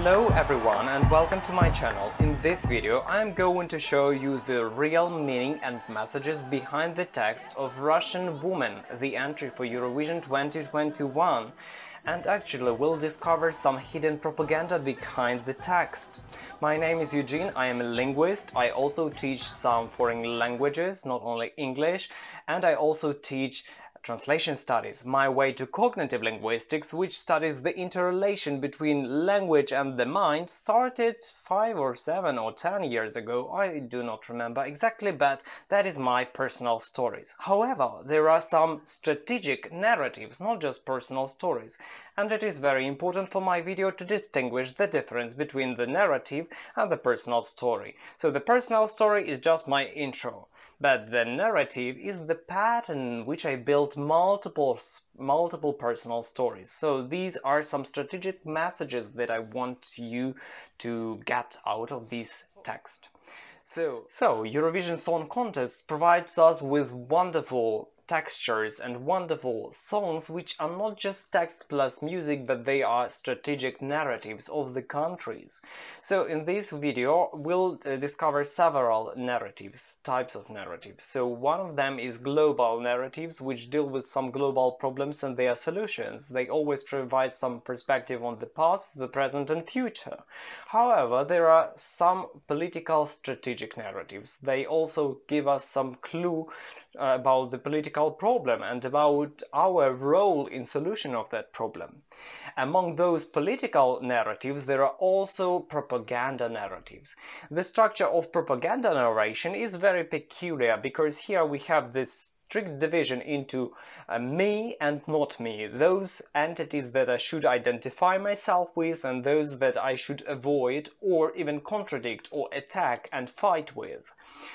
Hello everyone and welcome to my channel. In this video I am going to show you the real meaning and messages behind the text of Russian Woman, the entry for Eurovision 2021. And actually we'll discover some hidden propaganda behind the text. My name is Eugene, I am a linguist, I also teach some foreign languages, not only English, and I also teach translation studies, my way to cognitive linguistics, which studies the interrelation between language and the mind, started 5 or 7 or 10 years ago, I do not remember exactly, but that is my personal stories. However, there are some strategic narratives, not just personal stories, and it is very important for my video to distinguish the difference between the narrative and the personal story. So the personal story is just my intro. But the narrative is the pattern which I built multiple personal stories. So these are some strategic messages that I want you to get out of this text. So Eurovision Song Contest provides us with wonderful textures and wonderful songs which are not just text plus music, but they are strategic narratives of the countries. So in this video we'll discover several narratives, types of narratives. So one of them is global narratives, which deal with some global problems and their solutions. They always provide some perspective on the past, the present and future. However, there are some political strategic narratives. They also give us some clue about the political problem and about our role in solution of that problem. Among those political narratives, there are also propaganda narratives. The structure of propaganda narration is very peculiar because here we have this strict division into me and not me, those entities that I should identify myself with and those that I should avoid or even contradict or attack and fight with.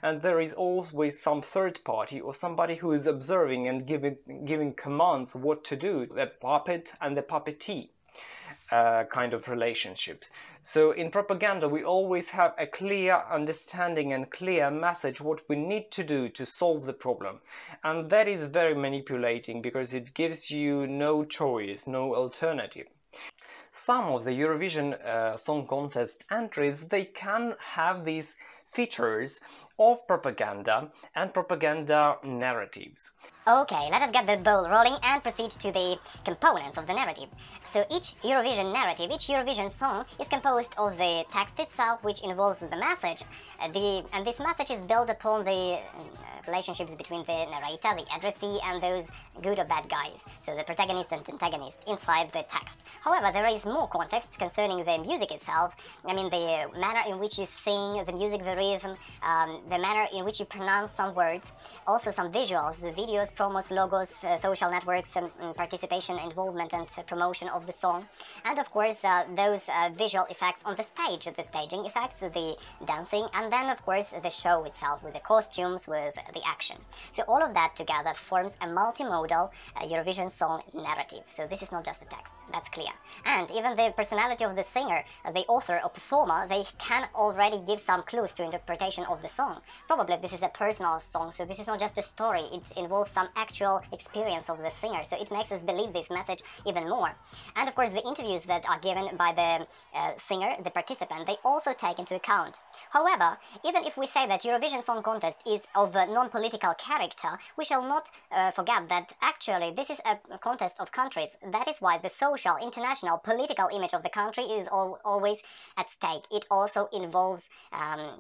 And there is always some third party or somebody who is observing and giving commands what to do, the puppet and the puppetee. Kind of relationships. So in propaganda we always have a clear understanding and clear message what we need to do to solve the problem, and that is very manipulating because it gives you no choice, no alternative. Some of the Eurovision Song Contest entries, they can have these features of propaganda and propaganda narratives. Okay, let us get the ball rolling and proceed to the components of the narrative. So each Eurovision narrative, each Eurovision song is composed of the text itself, which involves the message, and this message is built upon the relationships between the narrator, the addressee, and those good or bad guys, so the protagonist and antagonist inside the text. However, there is more context concerning the music itself. I mean, the manner in which you sing, the music, the rhythm, the manner in which you pronounce some words, also some visuals, the videos, promos, logos, social networks, participation, involvement and promotion of the song, and of course those visual effects on the stage, the staging effects, the dancing, and then of course the show itself with the costumes, with the action. So all of that together forms a multimodal Eurovision song narrative. So this is not just a text, that's clear. And even the personality of the singer, the author or performer, they can already give some clues to interpretation of the song. Probably this is a personal song, so this is not just a story, it involves some actual experience of the singer, so it makes us believe this message even more. And of course the interviews that are given by the singer, the participant, they also take into account. However, even if we say that Eurovision Song Contest is of a non-political character, we shall not forget that actually this is a contest of countries. That is why the social, international, political image of the country is always at stake. It also involves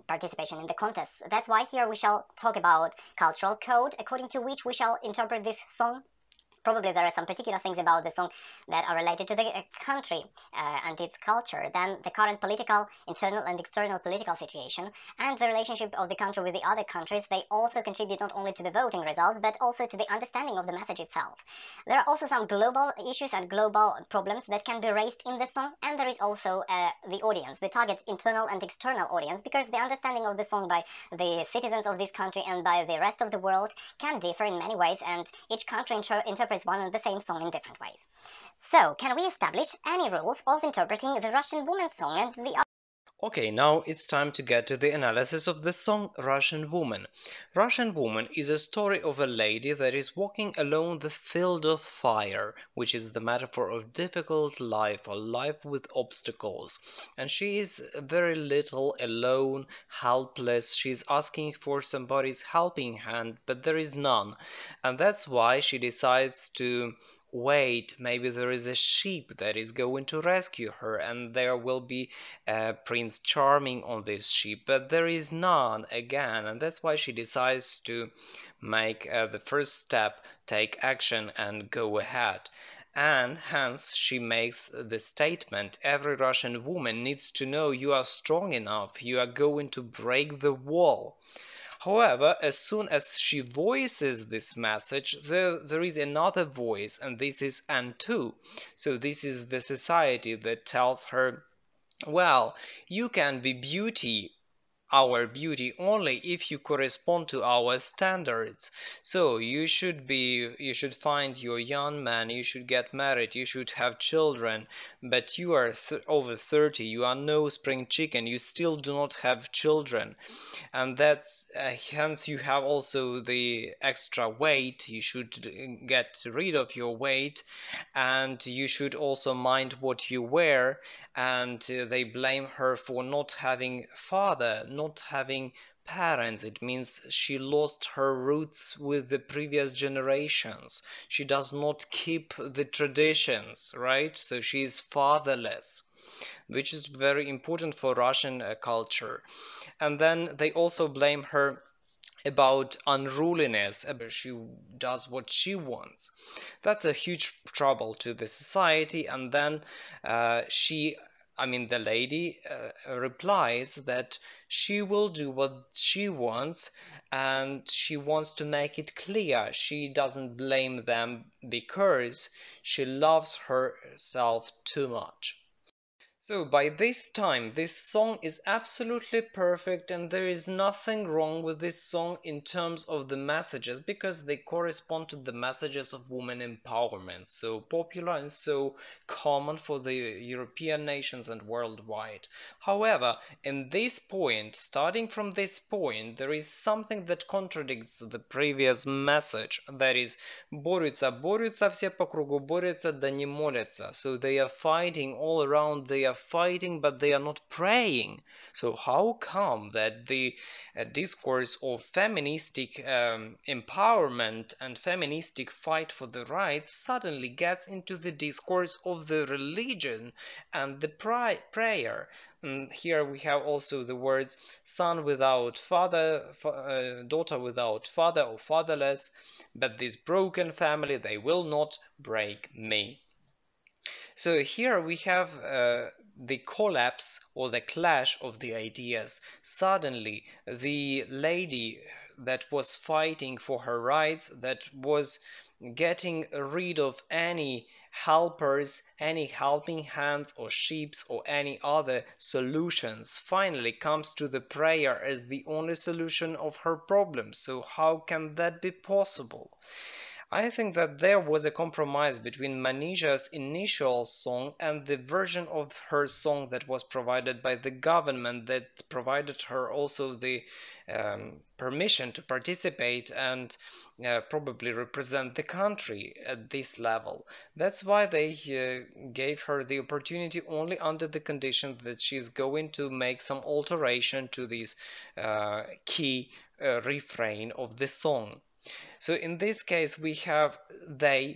participation in the contests. That's why here we shall talk about cultural code, according to which we shall interpret this song. Probably there are some particular things about the song that are related to the country and its culture, then the current political, internal and external political situation, and the relationship of the country with the other countries. They also contribute not only to the voting results, but also to the understanding of the message itself. There are also some global issues and global problems that can be raised in the song, and there is also the audience, the target internal and external audience, because the understanding of the song by the citizens of this country and by the rest of the world can differ in many ways, and each country interprets one and the same song in different ways. So, can we establish any rules of interpreting the Russian Woman song and the Okay, now it's time to get to the analysis of the song Russian Woman. Russian Woman is a story of a lady that is walking along the field of fire, which is the metaphor of difficult life or life with obstacles. And she is very little, alone, helpless. She's asking for somebody's helping hand, but there is none. And that's why she decides to wait, maybe there is a sheep that is going to rescue her, and there will be Prince Charming on this ship, but there is none again, and that's why she decides to make the first step, take action, and go ahead. And hence she makes the statement, every Russian woman needs to know you are strong enough, you are going to break the wall. However, as soon as she voices this message, there is another voice, and this is Antu. So this is the society that tells her, well, you can be our beauty only if you correspond to our standards. So you should find your young man, you should get married, you should have children, but you are over 30, you are no spring chicken, you still do not have children, and that's hence you have also the extra weight, you should get rid of your weight, and you should also mind what you wear. And they blame her for not having father, not having parents. It means she lost her roots with the previous generations. She does not keep the traditions, right? So she is fatherless, which is very important for Russian culture. And then they also blame her about unruliness, she does what she wants. That's a huge trouble to the society. And then the lady replies that she will do what she wants, and she wants to make it clear she doesn't blame them because she loves herself too much. So by this time, this song is absolutely perfect, and there is nothing wrong with this song in terms of the messages, because they correspond to the messages of women empowerment, so popular and so common for the European nations and worldwide. However, in this point, starting from this point, there is something that contradicts the previous message, that is, борются, борются, все по кругу борются, да не молятся. So they are fighting all around, they are fighting, but they are not praying. So how come that the discourse of feministic empowerment and feministic fight for the rights suddenly gets into the discourse of the religion and the prayer? And here we have also the words son without father, daughter without father or fatherless, but this broken family, they will not break me. So here we have the collapse or the clash of the ideas. Suddenly, the lady that was fighting for her rights, that was getting rid of any helpers, any helping hands or sheeps or any other solutions, finally comes to the prayer as the only solution of her problem. So how can that be possible? I think that there was a compromise between Manisha's initial song and the version of her song that was provided by the government, that provided her also the permission to participate and probably represent the country at this level. That's why they gave her the opportunity only under the condition that she's going to make some alteration to this key refrain of the song. So in this case we have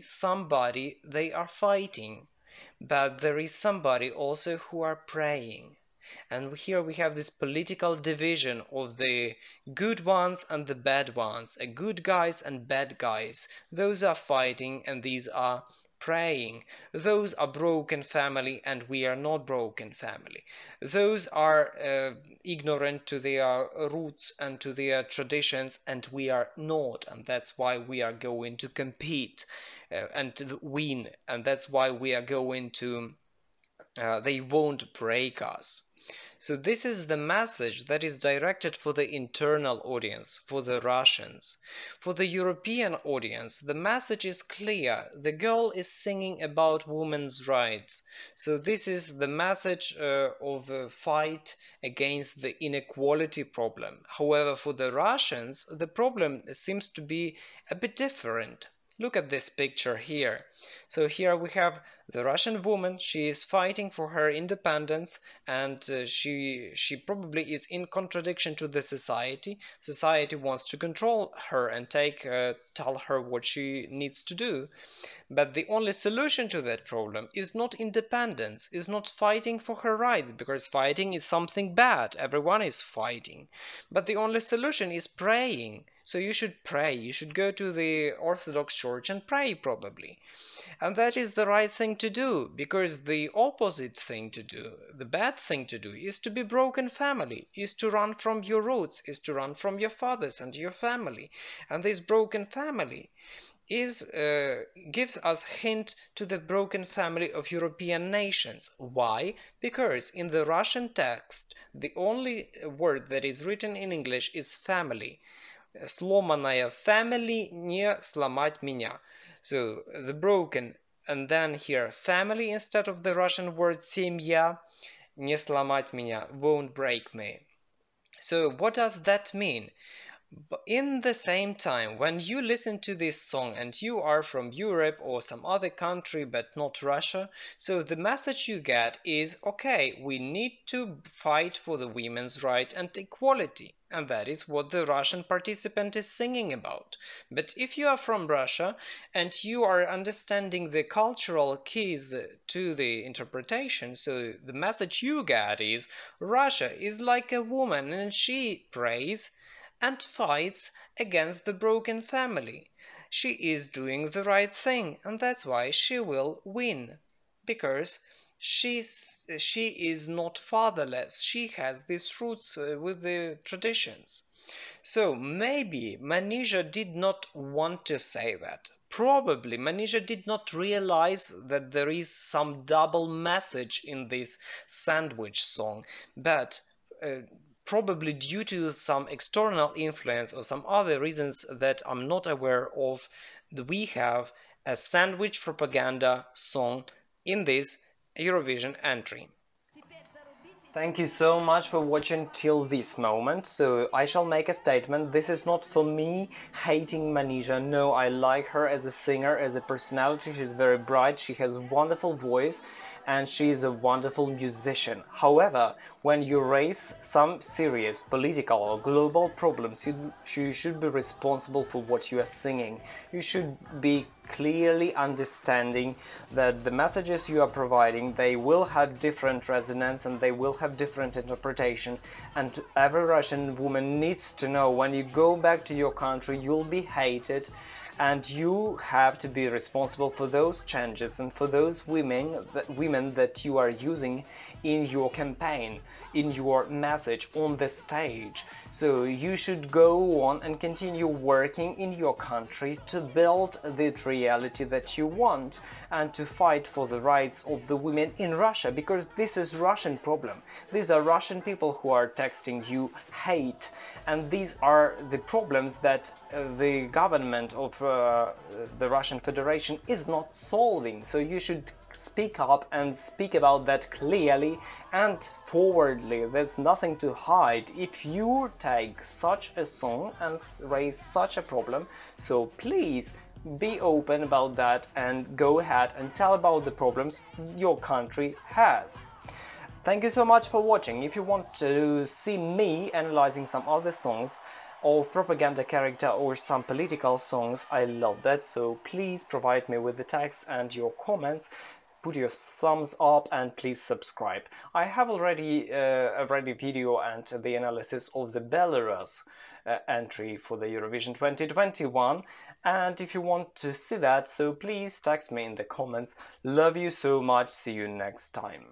somebody, they are fighting, but there is somebody also who are praying. And here we have this political division of the good ones and the bad ones, good guys and bad guys. Those are fighting and these are praying. Those are broken family and we are not broken family. Those are ignorant to their roots and to their traditions and we are not, and that's why we are going to compete and win, and that's why we are going to they won't break us. So this is the message that is directed for the internal audience, for the Russians. For the European audience, the message is clear. The girl is singing about women's rights. So this is the message of a fight against the inequality problem. However, for the Russians, the problem seems to be a bit different. Look at this picture here. So here we have the Russian woman. She is fighting for her independence, and she probably is in contradiction to the society. Society wants to control her and tell her what she needs to do. But the only solution to that problem is not independence, is not fighting for her rights, because fighting is something bad. Everyone is fighting. But the only solution is praying. So you should pray, you should go to the Orthodox Church and pray probably. And that is the right thing to do, because the opposite thing to do, the bad thing to do, is to be broken family, is to run from your roots, is to run from your fathers and your family. And this broken family gives us hint to the broken family of European nations. Why? Because in the Russian text, the only word that is written in English is family. Сломанная family, не сломать меня. So the broken, and then here family instead of the Russian word семья, не сломать меня, won't break me. So what does that mean? But in the same time, when you listen to this song and you are from Europe or some other country but not Russia, so the message you get is, okay, we need to fight for the women's right and equality. And that is what the Russian participant is singing about. But if you are from Russia and you are understanding the cultural keys to the interpretation, so the message you get is, Russia is like a woman and she prays and fights against the broken family. She is doing the right thing, and that's why she will win. Because she is not fatherless. She has these roots with the traditions. So maybe Manizha did not want to say that. Probably Manizha did not realize that there is some double message in this sandwich song, but probably due to some external influence or some other reasons that I'm not aware of, we have a sandwich propaganda song in this Eurovision entry. Thank you so much for watching till this moment. So I shall make a statement. This is not for me hating Manizha. No, I like her as a singer, as a personality. She's very bright. She has a wonderful voice and she is a wonderful musician. However, when you raise some serious political or global problems, you should be responsible for what you are singing. You should be clearly understanding that the messages you are providing, they will have different resonance and they will have different interpretation, and every Russian woman needs to know when you go back to your country you'll be hated, and you have to be responsible for those changes and for those women that you are using in your campaign, in your message on the stage. So you should go on and continue working in your country to build the reality that you want and to fight for the rights of the women in Russia, because this is Russian problem. These are Russian people who are texting you hate, and these are the problems that the government of the Russian Federation is not solving. So you should speak up and speak about that clearly and forwardly. There's nothing to hide if you take such a song and raise such a problem. So please be open about that and go ahead and tell about the problems your country has. Thank you so much for watching. If you want to see me analyzing some other songs of propaganda character or some political songs, I love that. So please provide me with the text and your comments. Put your thumbs up and please subscribe. I have already a video and the analysis of the Belarus entry for the Eurovision 2021, and if you want to see that, so please text me in the comments. Love you so much. See you next time.